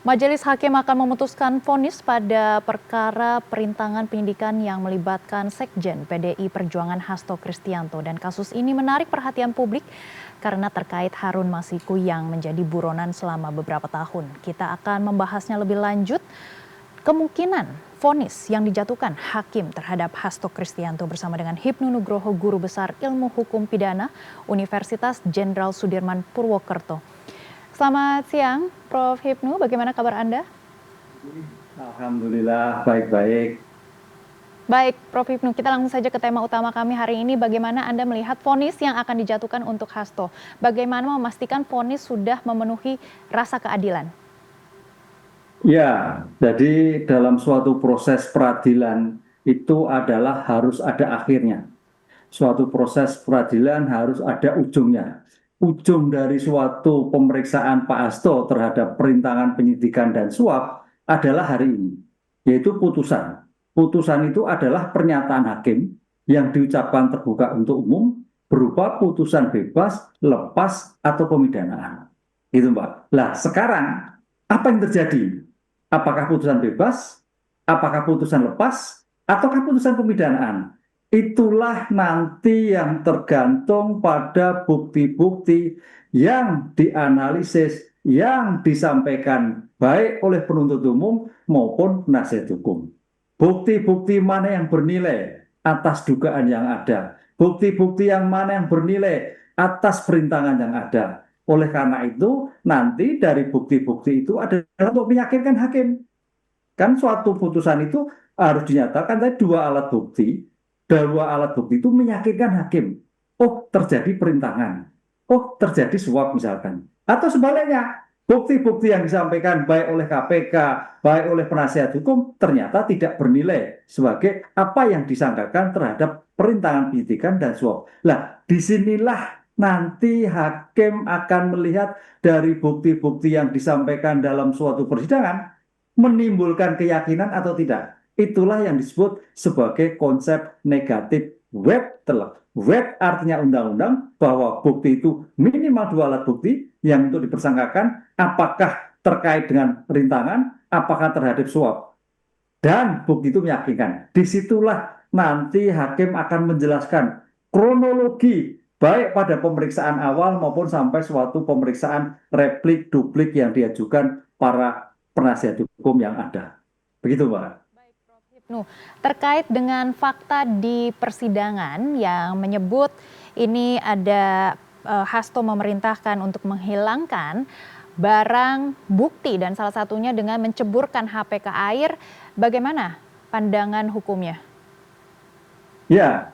Majelis Hakim akan memutuskan vonis pada perkara perintangan penyidikan yang melibatkan Sekjen PDI Perjuangan Hasto Kristianto, dan kasus ini menarik perhatian publik karena terkait Harun Masiku yang menjadi buronan selama beberapa tahun. Kita akan membahasnya lebih lanjut, kemungkinan vonis yang dijatuhkan hakim terhadap Hasto Kristianto bersama dengan Hipnu Nugroho, Guru Besar Ilmu Hukum Pidana Universitas Jenderal Sudirman Purwokerto. Selamat siang, Prof. Hipnu. Bagaimana kabar Anda? Alhamdulillah, baik-baik. Baik, Prof. Hipnu, kita langsung saja ke tema utama kami hari ini. Bagaimana Anda melihat vonis yang akan dijatuhkan untuk Hasto? Bagaimana memastikan vonis sudah memenuhi rasa keadilan? Ya, jadi dalam suatu proses peradilan itu adalah harus ada akhirnya. Suatu proses peradilan harus ada ujungnya. Ujung dari suatu pemeriksaan Pak Hasto terhadap perintangan penyidikan dan suap adalah hari ini, yaitu putusan. Putusan itu adalah pernyataan hakim yang diucapkan terbuka untuk umum berupa putusan bebas, lepas, atau pemidanaan. Gitu, Mbak. Lah, sekarang apa yang terjadi? Apakah putusan bebas? Apakah putusan lepas? Ataukah putusan pemidanaan? Itulah nanti yang tergantung pada bukti-bukti yang dianalisis, yang disampaikan baik oleh penuntut umum maupun penasihat hukum. Bukti-bukti mana yang bernilai atas dugaan yang ada, bukti-bukti yang mana yang bernilai atas perintangan yang ada. Oleh karena itu, nanti dari bukti-bukti itu adalah untuk meyakinkan hakim. Kan suatu putusan itu harus dinyatakan tadi dua alat bukti itu meyakinkan hakim. Oh, terjadi perintangan. Oh, terjadi suap misalkan. Atau sebaliknya, bukti-bukti yang disampaikan baik oleh KPK, baik oleh penasihat hukum ternyata tidak bernilai sebagai apa yang disangkakan terhadap perintangan penyidikan dan suap. Lah, disinilah nanti hakim akan melihat dari bukti-bukti yang disampaikan dalam suatu persidangan menimbulkan keyakinan atau tidak. Itulah yang disebut sebagai konsep negatif web telak. Web artinya undang-undang, bahwa bukti itu minimal dua alat bukti yang untuk dipersangkakan apakah terkait dengan rintangan, apakah terhadap suap. Dan bukti itu meyakinkan. Disitulah nanti hakim akan menjelaskan kronologi baik pada pemeriksaan awal maupun sampai suatu pemeriksaan replik duplik yang diajukan para penasihat hukum yang ada. Begitu, Mbak. Baik, Prof. Hipnu, terkait dengan fakta di persidangan yang menyebut ini ada Hasto memerintahkan untuk menghilangkan barang bukti dan salah satunya dengan menceburkan HP ke air, bagaimana pandangan hukumnya? Ya,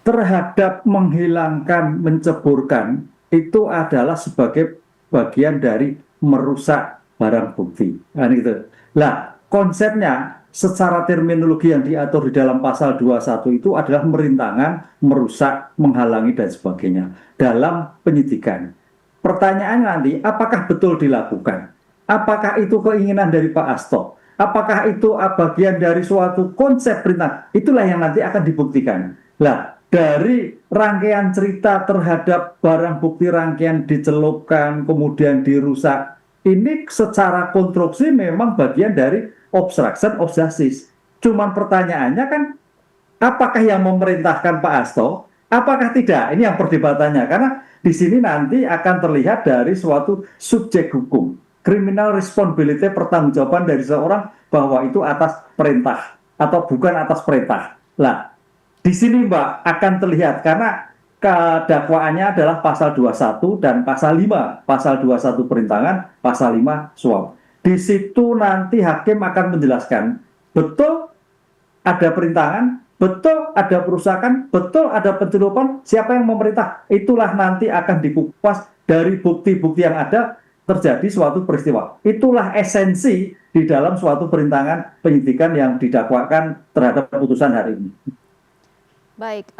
terhadap menghilangkan, menceburkan itu adalah sebagai bagian dari merusak barang bukti. Kan gitu. Lah, konsepnya secara terminologi yang diatur di dalam pasal 21 itu adalah merintangan, merusak, menghalangi dan sebagainya dalam penyidikan. Pertanyaannya nanti, apakah betul dilakukan? Apakah itu keinginan dari Pak Hasto? Apakah itu bagian dari suatu konsep perintah? Itulah yang nanti akan dibuktikan. Lah, dari rangkaian cerita terhadap barang bukti rangkaian dicelupkan, kemudian dirusak, ini secara konstruksi memang bagian dari obstruction of justice. Cuman pertanyaannya kan, apakah yang memerintahkan Pak Hasto? Apakah tidak? Ini yang perdebatannya. Karena di sini nanti akan terlihat dari suatu subjek hukum. Criminal responsibility, pertanggungjawaban dari seorang bahwa itu atas perintah atau bukan atas perintah. Lah, di sini Mbak akan terlihat karena dakwaannya adalah pasal 21 dan pasal 5. Pasal 21 perintangan, pasal 5 suap. Di situ nanti hakim akan menjelaskan betul ada perintangan, betul ada perusakan, betul ada pencelupan, siapa yang memerintah. Itulah nanti akan dikupas dari bukti-bukti yang ada terjadi suatu peristiwa. Itulah esensi di dalam suatu perintangan penyidikan yang didakwakan terhadap putusan hari ini. Baik,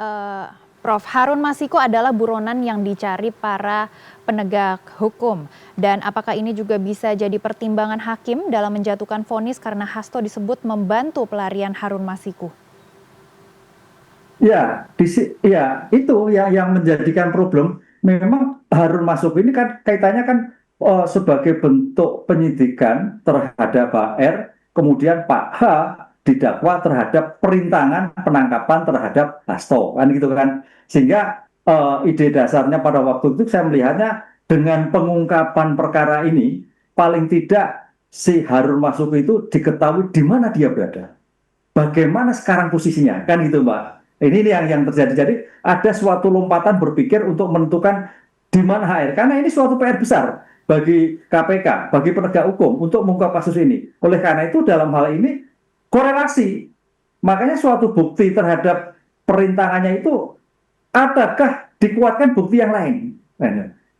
Prof. Harun Masiku adalah buronan yang dicari para penegak hukum. Dan apakah ini juga bisa jadi pertimbangan hakim dalam menjatuhkan vonis karena Hasto disebut membantu pelarian Harun Masiku? Ya, ya itu yang menjadikan problem. Memang Harun Masiku ini kan kaitannya kan sebagai bentuk penyidikan terhadap Pak R, kemudian Pak H didakwa terhadap perintangan penangkapan terhadap Hasto, kan gitu kan. Sehingga ide dasarnya pada waktu itu saya melihatnya dengan pengungkapan perkara ini, paling tidak si Harun Masiku itu diketahui di mana dia berada, bagaimana sekarang posisinya, kan gitu Mbak. Ini yang terjadi. Jadi ada suatu lompatan berpikir untuk menentukan di mana HR, karena ini suatu PR besar bagi KPK, bagi penegak hukum untuk mengungkap kasus ini. Oleh karena itu dalam hal ini korelasi, makanya suatu bukti terhadap perintangannya itu adakah dikuatkan bukti yang lain.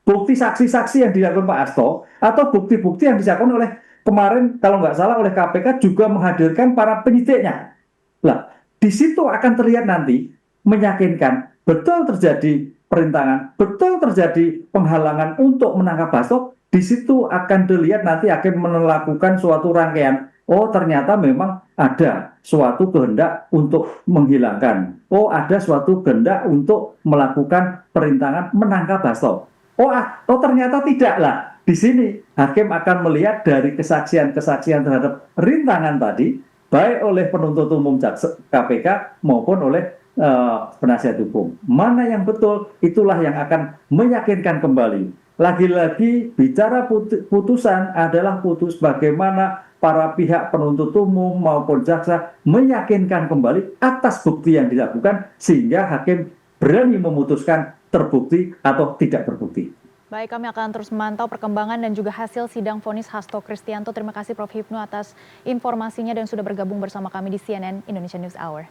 Bukti saksi-saksi yang dilakukan Pak Hasto atau bukti-bukti yang dilakukan oleh kemarin kalau nggak salah oleh KPK juga menghadirkan para penyidiknya. Lah, di situ akan terlihat nanti meyakinkan betul terjadi perintangan, betul terjadi penghalangan untuk menangkap Hasto. Di situ akan dilihat nanti akan melakukan suatu rangkaian. Oh, ternyata memang ada suatu kehendak untuk menghilangkan. Oh, ada suatu kehendak untuk melakukan perintangan menangkap Hasto. Oh, ternyata tidak lah. Di sini hakim akan melihat dari kesaksian-kesaksian terhadap rintangan tadi, baik oleh penuntut umum KPK maupun oleh penasihat hukum. Mana yang betul, itulah yang akan meyakinkan kembali. Lagi-lagi bicara putusan adalah putus bagaimana para pihak penuntut umum maupun jaksa meyakinkan kembali atas bukti yang dilakukan sehingga hakim berani memutuskan terbukti atau tidak terbukti. Baik, kami akan terus memantau perkembangan dan juga hasil sidang vonis Hasto Kristianto. Terima kasih Prof. Hipnu atas informasinya dan sudah bergabung bersama kami di CNN Indonesia News Hour.